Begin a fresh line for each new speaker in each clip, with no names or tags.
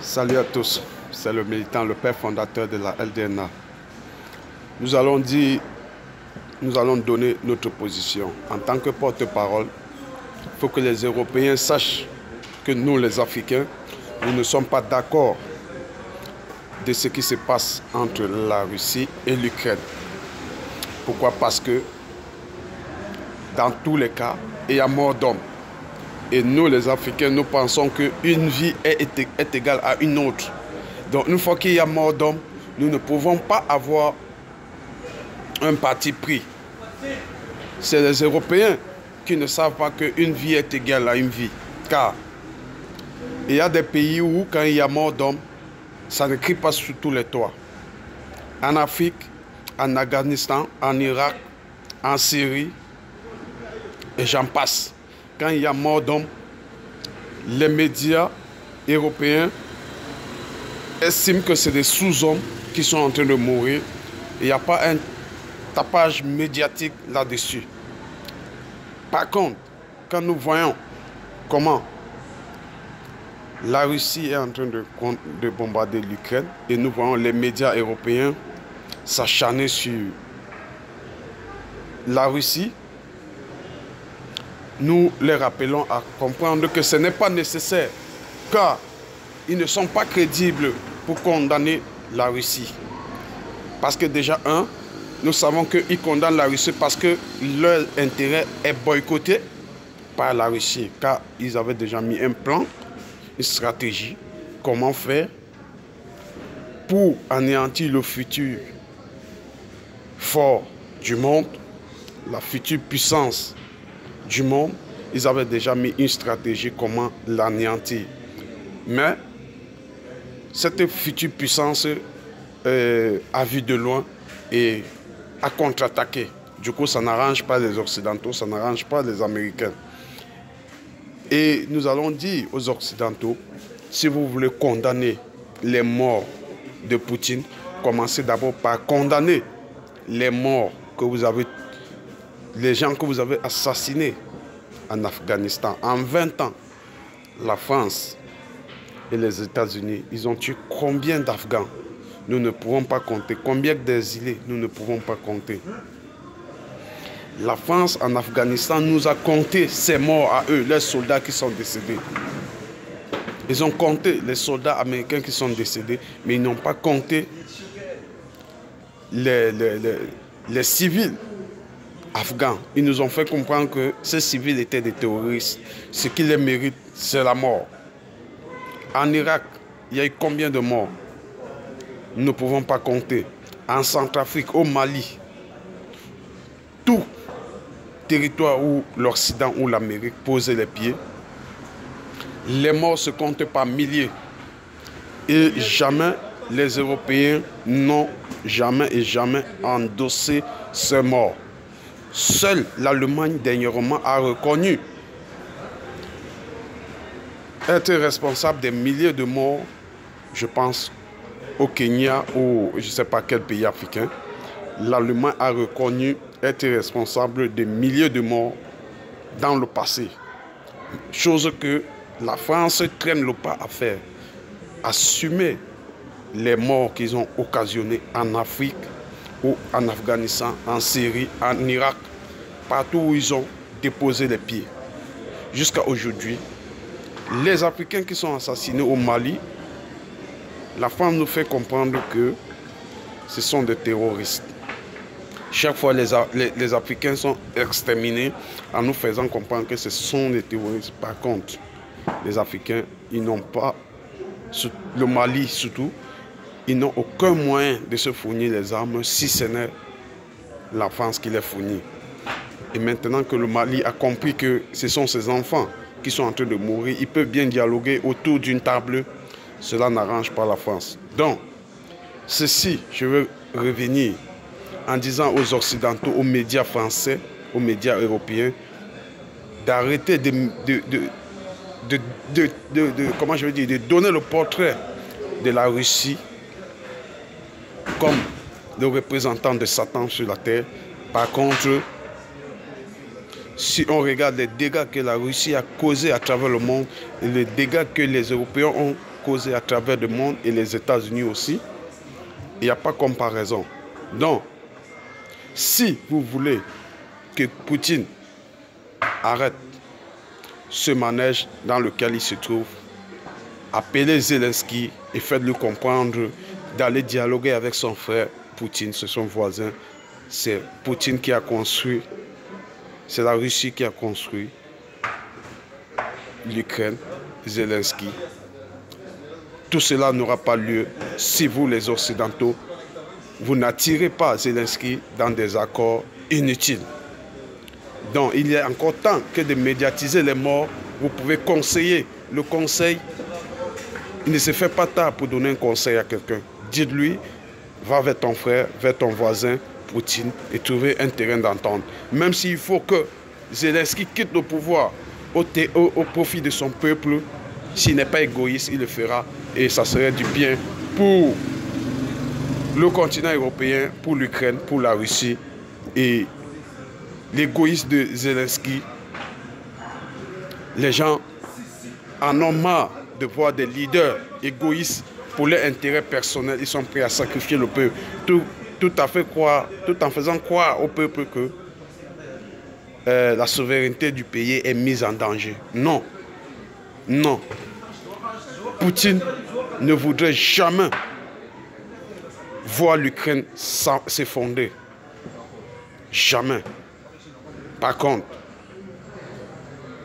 Salut à tous, c'est le militant, le père fondateur de la LDNA. Nous allons donner notre position. En tant que porte-parole, il faut que les Européens sachent que nous, les Africains, nous ne sommes pas d'accord de ce qui se passe entre la Russie et l'Ukraine. Pourquoi? Parce que dans tous les cas, il y a mort d'homme. Et nous, les Africains, nous pensons qu'une vie est égale à une autre. Donc, une fois qu'il y a mort d'homme, nous ne pouvons pas avoir un parti pris. C'est les Européens qui ne savent pas qu'une vie est égale à une vie. Car il y a des pays où, quand il y a mort d'homme, ça ne crie pas sur tous les toits. En Afrique, en Afghanistan, en Irak, en Syrie, et j'en passe. Quand il y a mort d'homme, les médias européens estiment que c'est des sous-hommes qui sont en train de mourir. Il n'y a pas un tapage médiatique là-dessus. Par contre, quand nous voyons comment la Russie est en train de bombarder l'Ukraine et nous voyons les médias européens s'acharner sur la Russie, nous les rappelons à comprendre que ce n'est pas nécessaire, car ils ne sont pas crédibles pour condamner la Russie. Parce que déjà, nous savons qu'ils condamnent la Russie parce que leur intérêt est boycotté par la Russie, car ils avaient déjà mis un plan, une stratégie, comment faire pour anéantir le futur fort du monde, la future puissance du monde. Ils avaient déjà mis une stratégie comment l'anéantir. Mais cette future puissance a vu de loin et a contre-attaqué. Du coup, ça n'arrange pas les Occidentaux, ça n'arrange pas les Américains. Et nous allons dire aux Occidentaux, si vous voulez condamner les morts de Poutine, commencez d'abord par condamner les morts que vous avez, les gens que vous avez assassinés en Afghanistan. En 20 ans, la France et les États-Unis, ils ont tué combien d'Afghans? Nous ne pouvons pas compter. Combien d'exilés? Nous ne pouvons pas compter. La France en Afghanistan nous a compté ces morts à eux, les soldats qui sont décédés. Ils ont compté les soldats américains qui sont décédés, mais ils n'ont pas compté les civils afghans. Ils nous ont fait comprendre que ces civils étaient des terroristes. Ce qui les mérite, c'est la mort. En Irak, il y a eu combien de morts? Nous ne pouvons pas compter. En Centrafrique, au Mali, tout territoire où l'Occident ou l'Amérique posait les pieds, les morts se comptent par milliers. Et jamais les Européens n'ont jamais endossé ces morts. Seule l'Allemagne dernièrement a reconnu être responsable des milliers de morts, je pense au Kenya ou je ne sais pas quel pays africain. L'Allemagne a reconnu être responsable des milliers de morts dans le passé. Chose que la France traîne le pas à faire. Assumer les morts qu'ils ont occasionnés en Afrique ou en Afghanistan, en Syrie, en Irak, partout où ils ont déposé les pieds. Jusqu'à aujourd'hui, les Africains qui sont assassinés au Mali, la France nous fait comprendre que ce sont des terroristes. Chaque fois, les Africains sont exterminés en nous faisant comprendre que ce sont des terroristes. Par contre, les Africains, ils n'ont pas, le Mali surtout, ils n'ont aucun moyen de se fournir les armes si ce n'est la France qui les fournit. Et maintenant que le Mali a compris que ce sont ses enfants qui sont en train de mourir, ils peuvent bien dialoguer autour d'une table. Cela n'arrange pas la France. Donc, ceci, je veux revenir en disant aux Occidentaux, aux médias français, aux médias européens, d'arrêter de donner le portrait de la Russie comme le représentant de Satan sur la terre. Par contre, si on regarde les dégâts que la Russie a causés à travers le monde et les dégâts que les Européens ont causer à travers le monde et les États-Unis aussi. Il n'y a pas comparaison. Donc, si vous voulez que Poutine arrête ce manège dans lequel il se trouve, appelez Zelensky et faites-le comprendre d'aller dialoguer avec son frère Poutine, c'est son voisin. C'est Poutine qui a construit, c'est la Russie qui a construit l'Ukraine, Zelensky. Tout cela n'aura pas lieu si vous, les Occidentaux, vous n'attirez pas Zelensky dans des accords inutiles. Donc, il y a encore temps que de médiatiser les morts. Vous pouvez conseiller. Le conseil, il ne se fait pas tard pour donner un conseil à quelqu'un. Dites-lui, va vers ton frère, vers ton voisin, Poutine, et trouver un terrain d'entente. Même s'il faut que Zelensky quitte le pouvoir au profit de son peuple, s'il n'est pas égoïste, il le fera. Et ça serait du bien pour le continent européen, pour l'Ukraine, pour la Russie. Et l'égoïsme de Zelensky, les gens en ont marre de voir des leaders égoïstes pour leur intérêt personnel. Ils sont prêts à sacrifier le peuple, tout en faisant croire au peuple que la souveraineté du pays est mise en danger. Non, non. Poutine ne voudrait jamais voir l'Ukraine s'effondrer. Jamais. Par contre,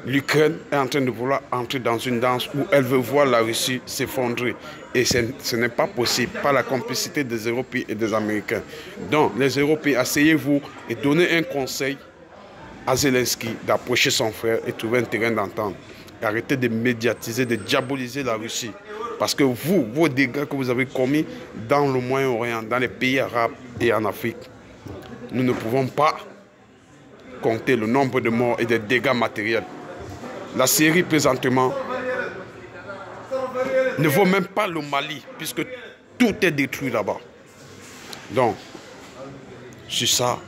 l'Ukraine est en train de vouloir entrer dans une danse où elle veut voir la Russie s'effondrer. Et ce n'est pas possible par la complicité des Européens et des Américains. Donc, les Européens, asseyez-vous et donnez un conseil à Zelensky d'approcher son frère et trouver un terrain d'entente. Arrêtez de médiatiser, de diaboliser la Russie. Parce que vous, vos dégâts que vous avez commis dans le Moyen-Orient, dans les pays arabes et en Afrique, nous ne pouvons pas compter le nombre de morts et des dégâts matériels. La Syrie, présentement, ne vaut même pas le Mali, puisque tout est détruit là-bas. Donc, sur ça,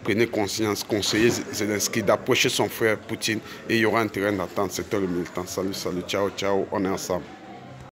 prenez conscience, conseillez Zelensky d'approcher son frère Poutine et il y aura un terrain d'attente. C'était le militant. Salut, salut, ciao, ciao, on est ensemble.